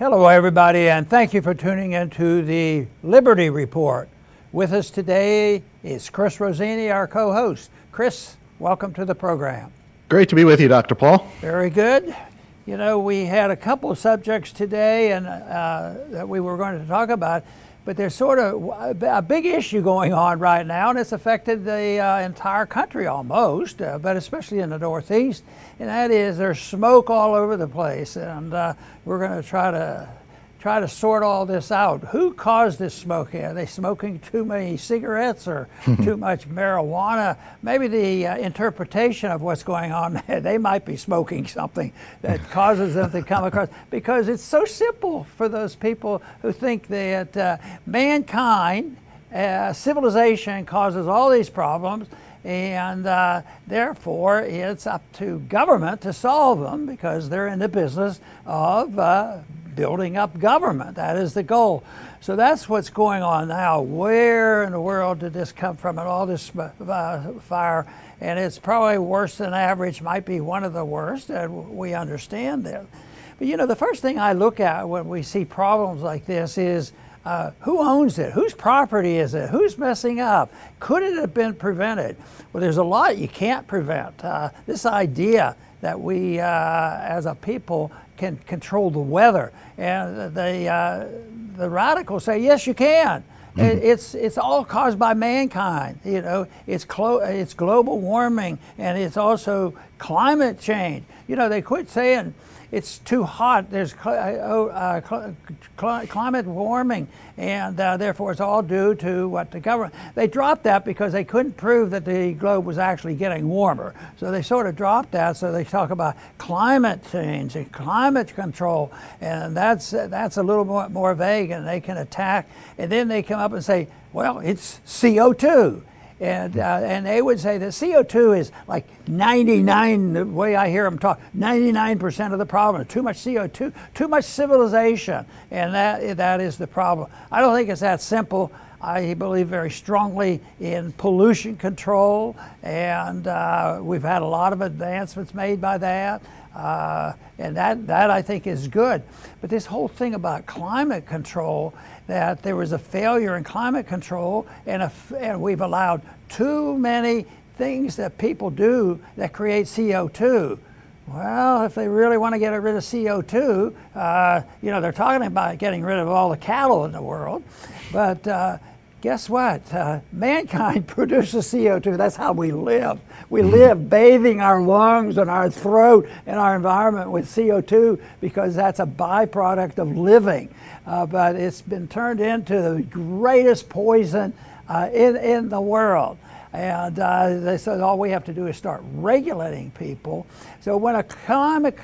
Hello, everybody, and thank you for tuning into the Liberty Report. With us today is Chris Rossini, our co-host. Chris, welcome to the program. Great to be with you, Dr. Paul. Very good. You know, we had a couple of subjects today and that we were going to talk about, but there's sort of a big issue going on right now, and it's affected the entire country almost, but especially in the Northeast, and that is there's smoke all over the place, and we're going to try to sort all this out. Who caused this smoke? Are they smoking too many cigarettes or too much marijuana? Maybe the interpretation of what's going on, they might be smoking something that causes them to come across, because it's so simple for those people who think that mankind, civilization causes all these problems, and therefore it's up to government to solve them, because they're in the business of building up government. That is the goal. So that's what's going on now. Where in the world did this come from, and all this fire? And it's probably worse than average, might be one of the worst, and we understand that. But you know, the first thing I look at when we see problems like this is who owns it? Whose property is it? Who's messing up? Could it have been prevented? Well, there's a lot you can't prevent. This idea that we as a people can control the weather, and the radicals say yes, you can. It's all caused by mankind. You know, it's global warming, and it's also climate change. You know, they quit saying it's too hot. There's climate warming, and therefore it's all due to what the government. They dropped that because they couldn't prove that the globe was actually getting warmer. So they sort of dropped that. So they talk about climate change and climate control, and that's a little more vague, and they can attack. And then they come up and say, well, it's CO2. And they would say that CO2 is like 99, the way I hear them talk, 99% of the problem. Too much CO2, too much civilization, and that is the problem. I don't think it's that simple. I believe very strongly in pollution control, and we've had a lot of advancements made by that. And that I think is good. But this whole thing about climate control, that there was a failure in climate control, and we've allowed too many things that people do that create CO2. Well, if they really want to get rid of CO2, you know, they're talking about getting rid of all the cattle in the world, but guess what? Mankind produces CO2. That's how we live. We live bathing our lungs and our throat and our environment with CO2 because that's a byproduct of living. But it's been turned into the greatest poison in the world. And they said all we have to do is start regulating people. So when a climate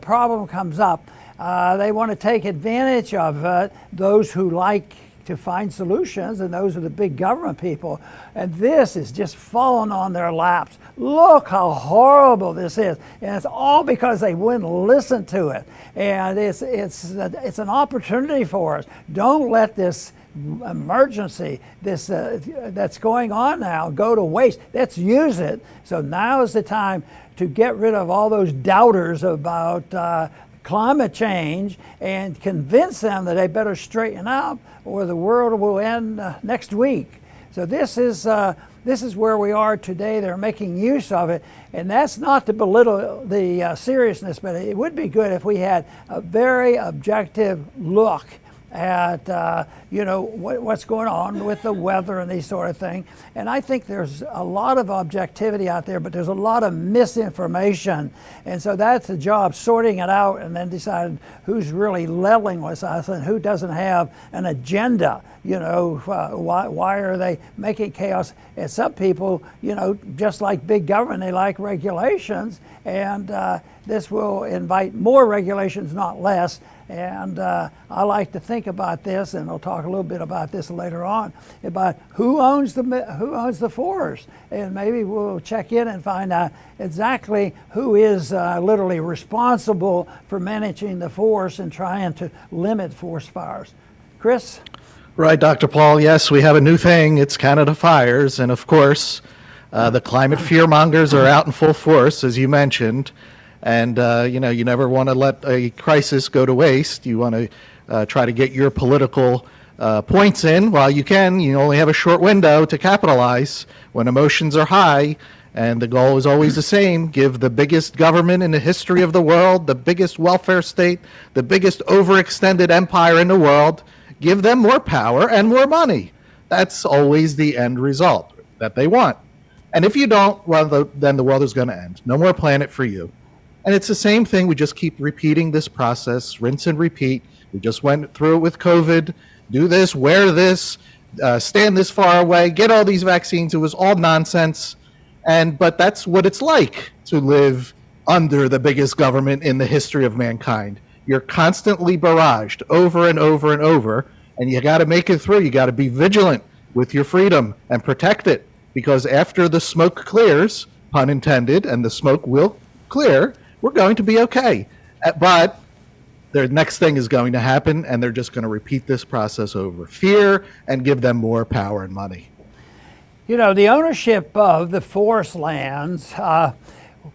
problem comes up, they want to take advantage of it, those who like to find solutions, and those are the big government people, and this is just falling on their laps. Look how horrible this is, and it's all because they wouldn't listen to it. And it's an opportunity for us. Don't let this emergency, this that's going on now, go to waste. Let's use it. So now is the time to get rid of all those doubters about climate change and convince them that they better straighten up, or the world will end next week. So this is where we are today. They're making use of it, and that's not to belittle the seriousness, but it would be good if we had a very objective look at you know, what's going on with the weather and these sort of things. And I think there's a lot of objectivity out there, but there's a lot of misinformation. And so that's the job, sorting it out and then deciding who's really leveling with us and who doesn't have an agenda. You know, why are they making chaos? And some people, you know, just like big government, they like regulations, and this will invite more regulations, not less. And I like to think about this, and we'll talk a little bit about this later on, about who owns the forest, and maybe we'll check in and find out exactly who is literally responsible for managing the forest and trying to limit forest fires. Chris? Right, Dr. Paul. Yes, we have a new thing. It's Canada fires, and of course, the climate fear-mongers are out in full force, as you mentioned. And, you never want to let a crisis go to waste. You want to try to get your political points in while you can. You only have a short window to capitalize when emotions are high. And the goal is always the same: give the biggest government in the history of the world, the biggest welfare state, the biggest overextended empire in the world, give them more power and more money. That's always the end result that they want. And if you don't, well, then the world is going to end. No more planet for you. And it's the same thing. We just keep repeating this process, rinse and repeat. We just went through it with COVID. Do this, wear this, stand this far away, get all these vaccines. It was all nonsense. But that's what it's like to live under the biggest government in the history of mankind. You're constantly barraged over and over and over, and you got to make it through. You got to be vigilant with your freedom and protect it, because after the smoke clears, pun intended, and the smoke will clear, we're going to be okay. But the next thing is going to happen, and they're just going to repeat this process over. Fear and give them more power and money. The ownership of the forest lands,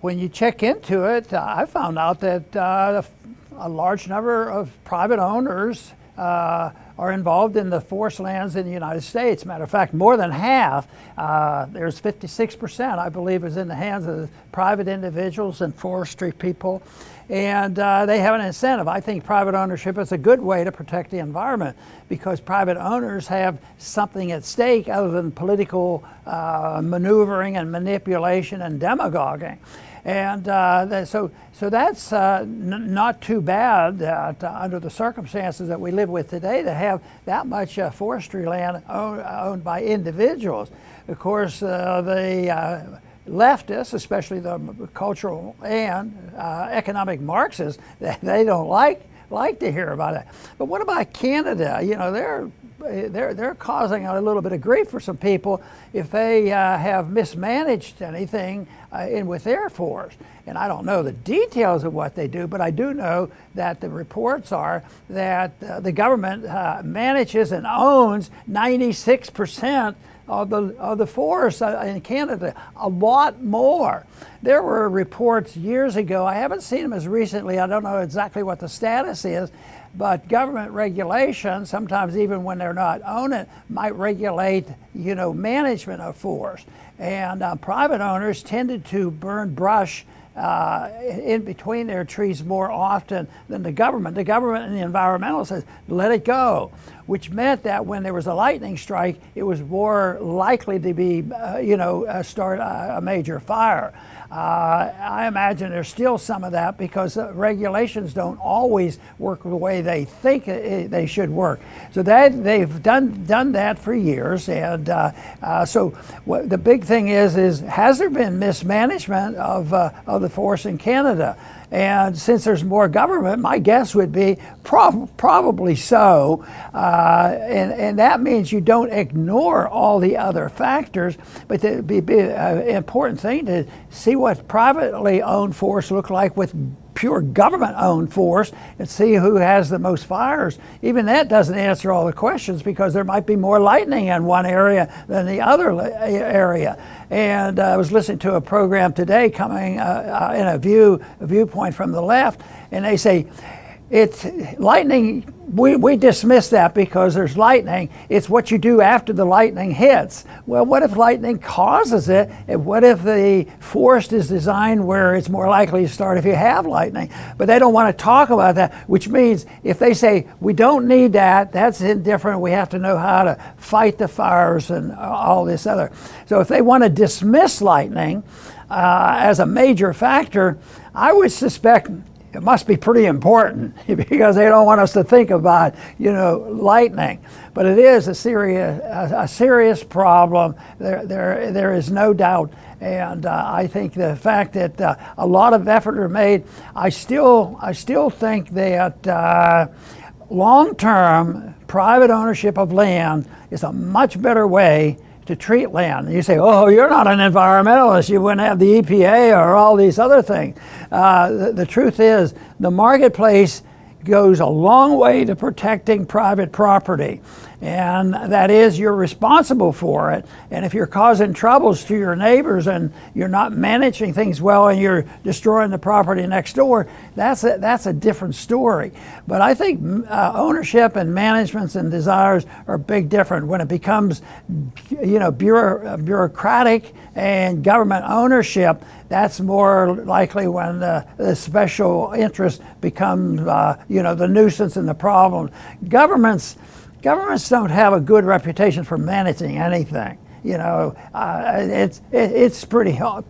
when you check into it, I found out that a large number of private owners are involved in the forest lands in the United States. Matter of fact, more than half, there's 56%, I believe, is in the hands of private individuals and forestry people. And they have an incentive. I think private ownership is a good way to protect the environment, because private owners have something at stake other than political maneuvering and manipulation and demagoguing. And so that's not too bad that under the circumstances that we live with today, to have that much forestry land owned by individuals. Of course, the leftists, especially the cultural and economic Marxists, they don't like to hear about it. But what about Canada? They're causing a little bit of grief for some people if they have mismanaged anything with their forest. And I don't know the details of what they do, but I do know that the reports are that the government manages and owns 96% of the forests in Canada, a lot more. There were reports years ago, I haven't seen them as recently, I don't know exactly what the status is, but government regulation, sometimes even when they're not owned it, might regulate, management of forests. And private owners tended to burn brush in between their trees more often than the government. The government and the environmentalists says, let it go, which meant that when there was a lightning strike, it was more likely to be, start a major fire. I imagine there's still some of that because regulations don't always work the way they think they should work. So that they've done that for years, and so what the big thing is has there been mismanagement of the forest in Canada? And since there's more government, my guess would be probably so. And that means you don't ignore all the other factors, but it'd be an important thing to see what privately owned forests look like with pure government-owned forest and see who has the most fires. Even that doesn't answer all the questions, because there might be more lightning in one area than the other area. And I was listening to a program today coming in a viewpoint from the left, and they say, it's lightning, we dismiss that because there's lightning. It's what you do after the lightning hits. Well, what if lightning causes it? And what if the forest is designed where it's more likely to start if you have lightning? But they don't want to talk about that, which means if they say, we don't need that, that's indifferent, we have to know how to fight the fires and all this other. So if they want to dismiss lightning as a major factor, I would suspect it must be pretty important because they don't want us to think about, lightning. But it is a serious problem. There is no doubt. And I think the fact that a lot of effort are made, I still think that long-term private ownership of land is a much better way to treat land. You say, oh, you're not an environmentalist, you wouldn't have the EPA or all these other things. The truth is, the marketplace goes a long way to protecting private property. And that is, you're responsible for it. And if you're causing troubles to your neighbors and you're not managing things well and you're destroying the property next door, that's a different story. But I think ownership and managements and desires are big different. When it becomes, bureaucratic and government ownership, that's more likely when the special interest becomes, the nuisance and the problem. Governments don't have a good reputation for managing anything. It's pretty hard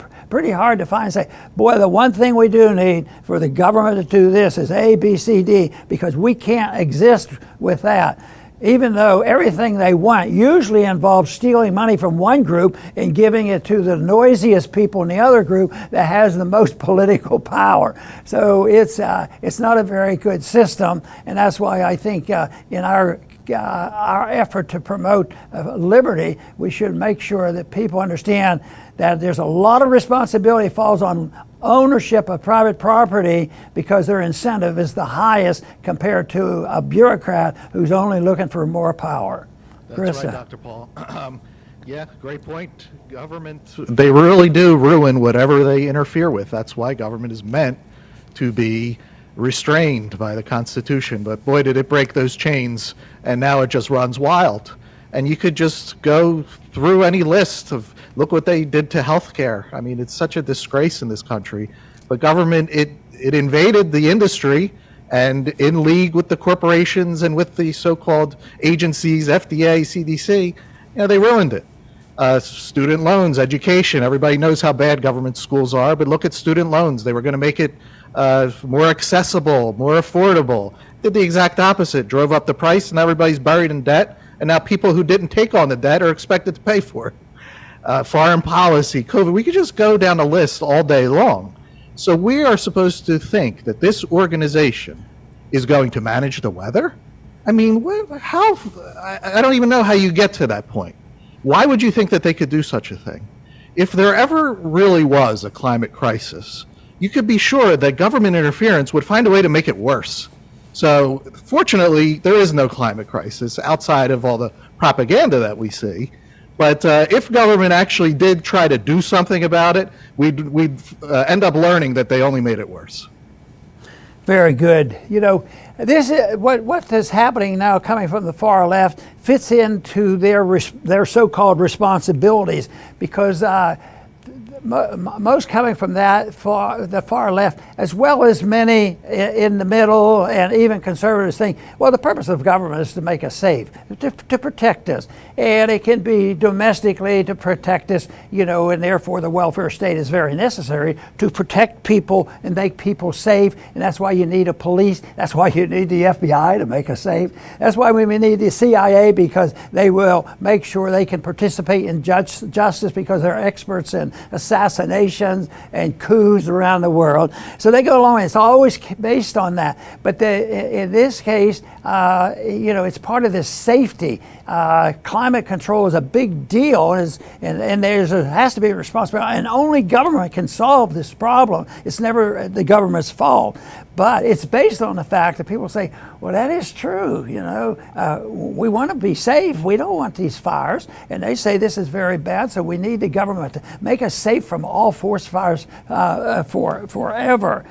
to find. Say, boy, the one thing we do need for the government to do this is A, B, C, D, because we can't exist with that. Even though everything they want usually involves stealing money from one group and giving it to the noisiest people in the other group that has the most political power. So it's not a very good system, and that's why I think in our effort to promote liberty, we should make sure that people understand that there's a lot of responsibility falls on ownership of private property because their incentive is the highest compared to a bureaucrat who's only looking for more power. That's Carissa. right, Dr. Paul. Yeah, great point. Government, they really do ruin whatever they interfere with. That's why government is meant to be restrained by the Constitution. But boy, did it break those chains, and now it just runs wild. And you could just go through any list of, look what they did to healthcare. I mean, it's such a disgrace in this country. But government, it invaded the industry, and in league with the corporations and with the so-called agencies, FDA, CDC, they ruined it. Student loans, education, everybody knows how bad government schools are, but look at student loans. They were going to make it more accessible, more affordable. Did the exact opposite, drove up the price, and everybody's buried in debt, and now people who didn't take on the debt are expected to pay for it. Foreign policy, COVID, we could just go down the list all day long. So we are supposed to think that this organization is going to manage the weather? I mean, I don't even know how you get to that point. Why would you think that they could do such a thing? If there ever really was a climate crisis, you could be sure that government interference would find a way to make it worse. So fortunately, there is no climate crisis outside of all the propaganda that we see. But if government actually did try to do something about it, we'd end up learning that they only made it worse. Very good. This is what is happening now, coming from the far left, fits into their so-called responsibilities, because most coming from the far left, as well as many in the middle and even conservatives, think, well, the purpose of government is to make us safe, to protect us. And it can be domestically to protect us, and therefore the welfare state is very necessary to protect people and make people safe. And that's why you need a police. That's why you need the FBI to make us safe. That's why we need the CIA, because they will make sure they can participate in justice, because they're experts in assassinations and coups around the world. So they go along, and it's always based on that. But in this case, it's part of this safety. Climate control is a big deal, and has to be a responsibility. And only government can solve this problem. It's never the government's fault. But it's based on the fact that people say, well, that is true. We want to be safe. We don't want these fires. And they say this is very bad, so we need the government to make us safe from all forest fires forever.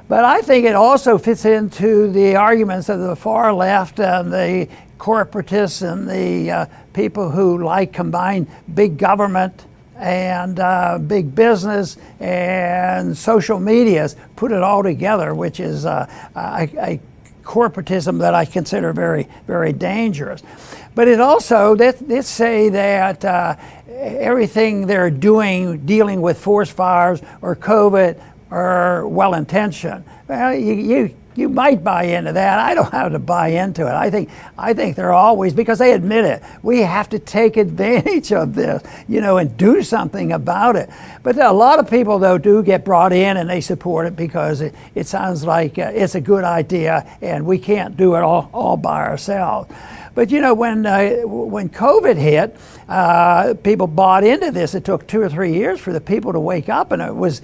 But I think it also fits into the arguments of the far left and the corporatists and the people who like combine big government and big business and social medias, put it all together, which is a corporatism that I consider very, very dangerous. But it also, let's say that everything they're doing, dealing with forest fires or COVID, are well-intentioned. Well, you might buy into that. I don't have to buy into it. I think they're always, because they admit it, we have to take advantage of this, and do something about it. But a lot of people, though, do get brought in, and they support it because it sounds like it's a good idea, and we can't do it all by ourselves. But when COVID hit, people bought into this. It took 2 or 3 years for the people to wake up, and it was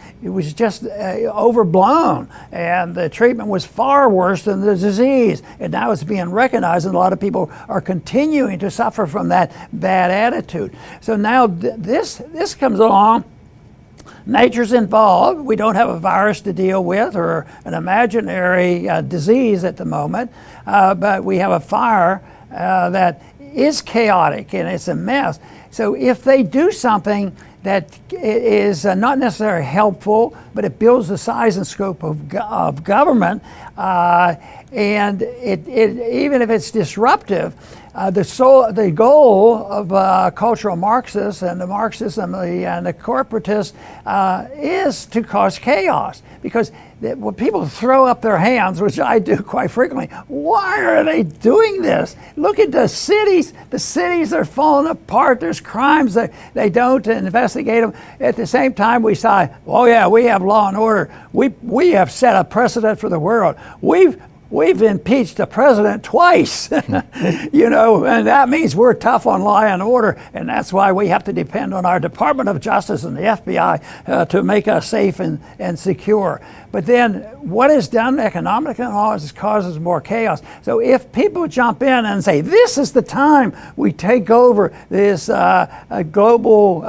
just overblown, and the treatment was far worse than the disease. And now it's being recognized, and a lot of people are continuing to suffer from that bad attitude. So now this comes along. Nature's involved. We don't have a virus to deal with or an imaginary disease at the moment, but we have a fire that is chaotic and it's a mess. So if they do something that is not necessarily helpful, but it builds the size and scope of government, and even if it's disruptive, the goal of cultural Marxists and the Marxism and the corporatists is to cause chaos. Because when people throw up their hands, which I do quite frequently, why are they doing this? Look at the cities. The cities are falling apart. There's crimes that they don't investigate them. At the same time, we say, oh yeah, we have law and order. We have set a precedent for the world. We've impeached the president twice, and that means we're tough on law and order, and that's why we have to depend on our Department of Justice and the FBI to make us safe and secure. But then what is done economically and all is causes more chaos. So if people jump in and say, this is the time we take over this global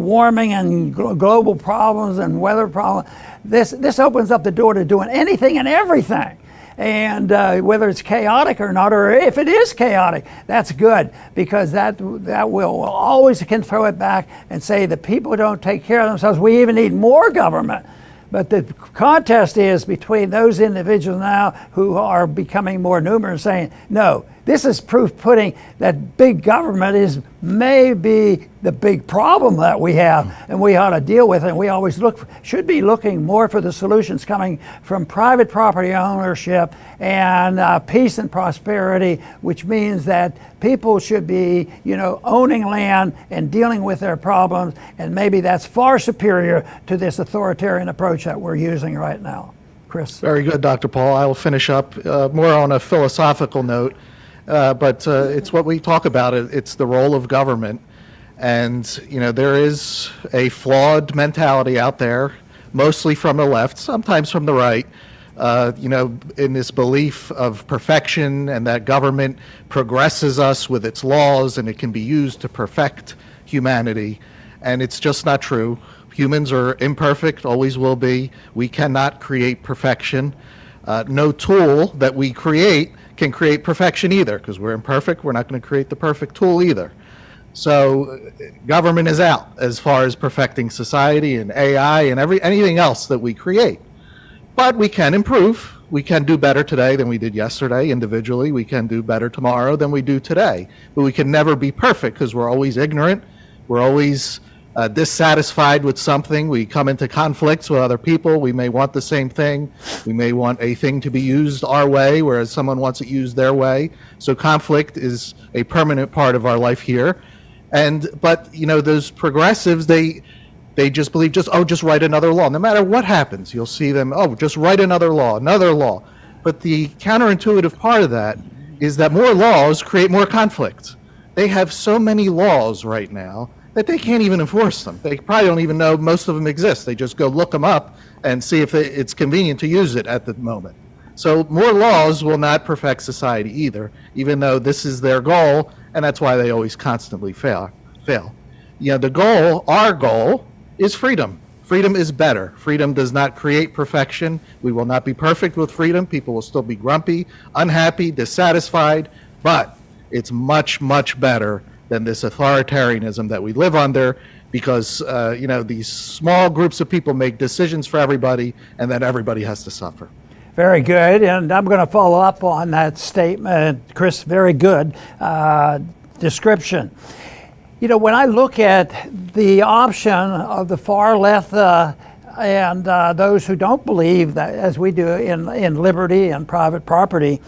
warming and global problems and weather problems, this opens up the door to doing anything and everything. And whether it's chaotic or not, or if it is chaotic, that's good, because that will always can throw it back and say the people don't take care of themselves. We even need more government. But the contest is between those individuals now who are becoming more numerous saying, no, this is proof pudding that big government is maybe the big problem that we have, and we ought to deal with it. And we always should be looking more for the solutions coming from private property ownership and peace and prosperity, which means that people should be, owning land and dealing with their problems. And maybe that's far superior to this authoritarian approach that we're using right now. Chris? Very good, Dr. Paul. I will finish up more on a philosophical note. But it's what we talk about. It's the role of government. And, there is a flawed mentality out there, mostly from the left, sometimes from the right, in this belief of perfection and that government progresses us with its laws and it can be used to perfect humanity. And it's just not true. Humans are imperfect, always will be. We cannot create perfection. No tool that we create can create perfection either, because we're imperfect. We're not going to create the perfect tool either. So government is out as far as perfecting society and AI and anything else that we create. But we can improve. We can do better today than we did yesterday individually. We can do better tomorrow than we do today. But we can never be perfect because we're always ignorant. We're always dissatisfied with something. We come into conflicts with other people. We may want the same thing. We may want a thing to be used our way, whereas someone wants it used their way. So conflict is a permanent part of our life here. But those progressives, they just believe just write another law. No matter what happens, you'll see them, just write another law. But the counterintuitive part of that is that more laws create more conflict. They have so many laws right now that they can't even enforce them. They probably don't even know most of them exist. They just go look them up and see if it's convenient to use it at the moment. So more laws will not perfect society either, even though this is their goal, and that's why they always constantly fail. Our goal is freedom. Freedom is better. Freedom does not create perfection. We will not be perfect with freedom. People will still be grumpy, unhappy, dissatisfied, but it's much, much better than this authoritarianism that we live under, because these small groups of people make decisions for everybody, and then everybody has to suffer. Very good, and I'm going to follow up on that statement, Chris. Very good description. When I look at the option of the far left and those who don't believe that, as we do, in liberty and private property,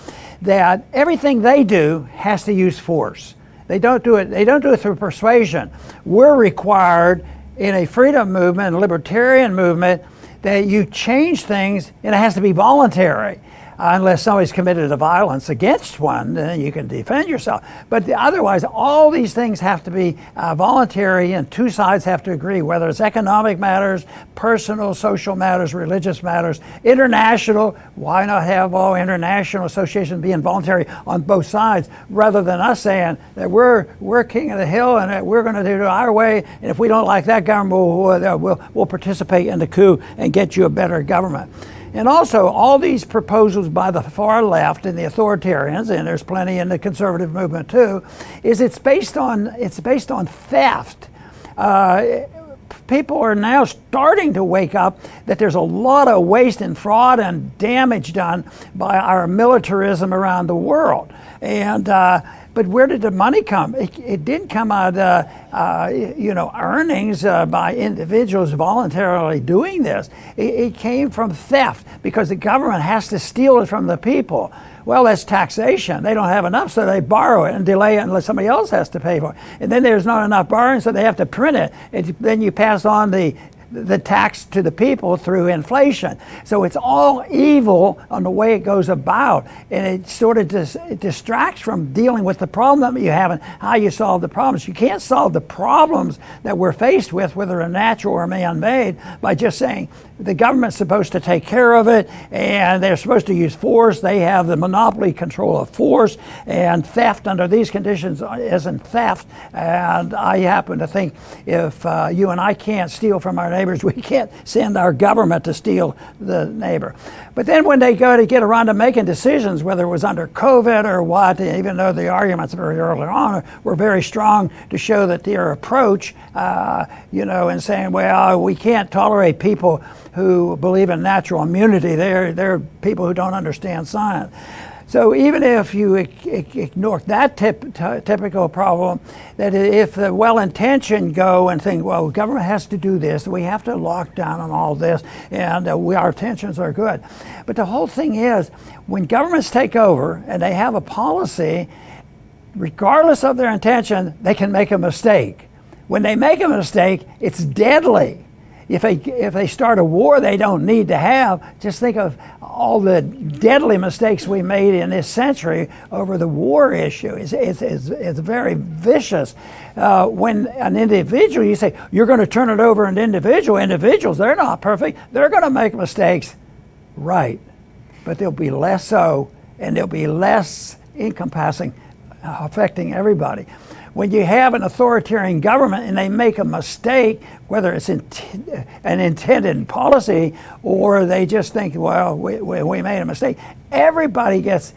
that everything they do has to use force. They don't do it through persuasion. We're required in a freedom movement, a libertarian movement, that you change things and it has to be voluntary. unless somebody's committed a violence against one, then you can defend yourself. But otherwise, all these things have to be voluntary, and two sides have to agree, whether it's economic matters, personal, social matters, religious matters, international. Why not have all international associations being voluntary on both sides, rather than us saying that we're king of the hill and that we're going to do it our way, and if we don't like that government, we'll participate in the coup and get you a better government. And also, all these proposals by the far left and the authoritarians, and there's plenty in the conservative movement too, is it's based on theft. People are now starting to wake up that there's a lot of waste and fraud and damage done by our militarism around the world. And but where did the money come? It didn't come out earnings by individuals voluntarily doing this. It came from theft, because the government has to steal it from the people. Well, that's taxation. They don't have enough, so they borrow it and delay it unless somebody else has to pay for it. And then there's not enough borrowing, so they have to print it. And then you pass on the tax to the people through inflation. So it's all evil on the way it goes about, and it sort of it distracts from dealing with the problem that you have and how you solve the problems. You can't solve the problems that we're faced with, whether they're natural or man-made, by just saying the government's supposed to take care of it and they're supposed to use force. They have the monopoly control of force, and theft under these conditions isn't theft. And I happen to think if you and I can't steal from our neighbors, we can't send our government to steal the neighbor. But then when they go to get around to making decisions, whether it was under COVID or what, even though the arguments very early on were very strong to show that their approach, in saying, well, we can't tolerate people who believe in natural immunity. They're people who don't understand science. So even if you ignore that typical problem, that if the well-intentioned go and think, well, government has to do this, we have to lock down on all this, and our intentions are good. But the whole thing is, when governments take over and they have a policy, regardless of their intention, they can make a mistake. When they make a mistake, it's deadly. If they start a war they don't need to have, just think of all the deadly mistakes we made in this century over the war issue. It's very vicious. When an individual, you say, you're going to turn it over to individuals, they're not perfect. They're going to make mistakes. Right. But they'll be less so, and they'll be less encompassing, affecting everybody. When you have an authoritarian government and they make a mistake, whether it's an intended policy or they just think, well, we made a mistake, everybody has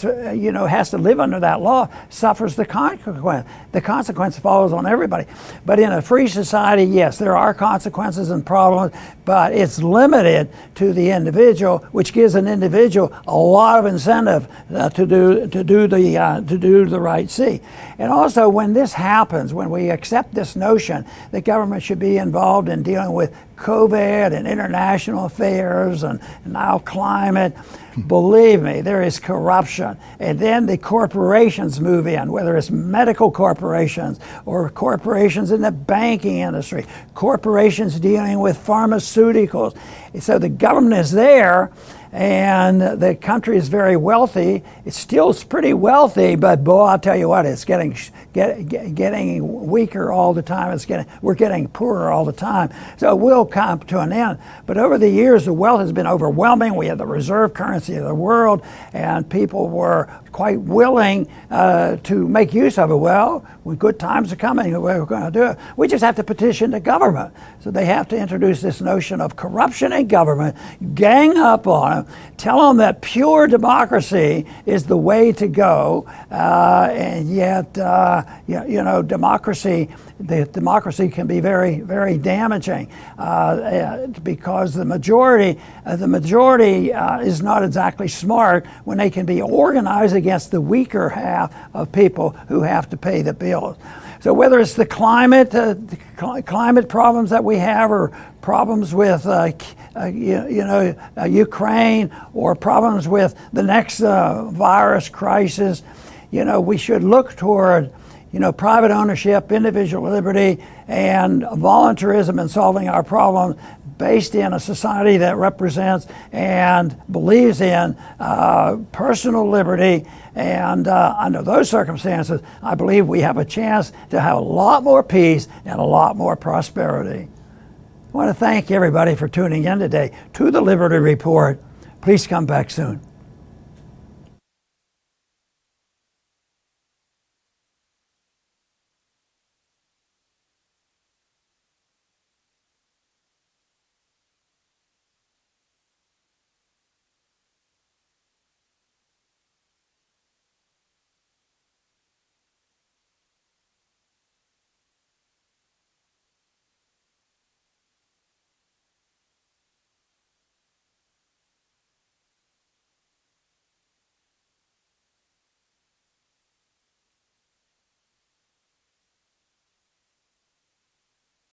to live under that law, suffers the consequence. The consequence falls on everybody. But in a free society, yes, there are consequences and problems, but it's limited to the individual, which gives an individual a lot of incentive to do the right thing. And also, when this happens, when we accept this notion that government should be involved in dealing with COVID and international affairs and now climate, believe me, there is corruption. And then the corporations move in, whether it's medical corporations or corporations in the banking industry, corporations dealing with pharmaceuticals. So the government is there, and the country is very wealthy. It's still pretty wealthy, but boy, I'll tell you what, it's getting weaker all the time. We're getting poorer all the time. So it will come to an end. But over the years, the wealth has been overwhelming. We have the reserve currency of the world, and people were quite willing to make use of it. Well, when good times are coming, we're going to do it. We just have to petition the government. So they have to introduce this notion of corruption in government, gang up on them, tell them that pure democracy is the way to go, and yet, democracy can be very, very damaging because the majority is not exactly smart when they can be organized against the weaker half of people who have to pay the bills. So whether it's the climate problems that we have, or problems with Ukraine, or problems with the next virus crisis, we should look toward private ownership, individual liberty, and voluntarism in solving our problems based in a society that represents and believes in personal liberty. And under those circumstances, I believe we have a chance to have a lot more peace and a lot more prosperity. I want to thank everybody for tuning in today to the Liberty Report. Please come back soon.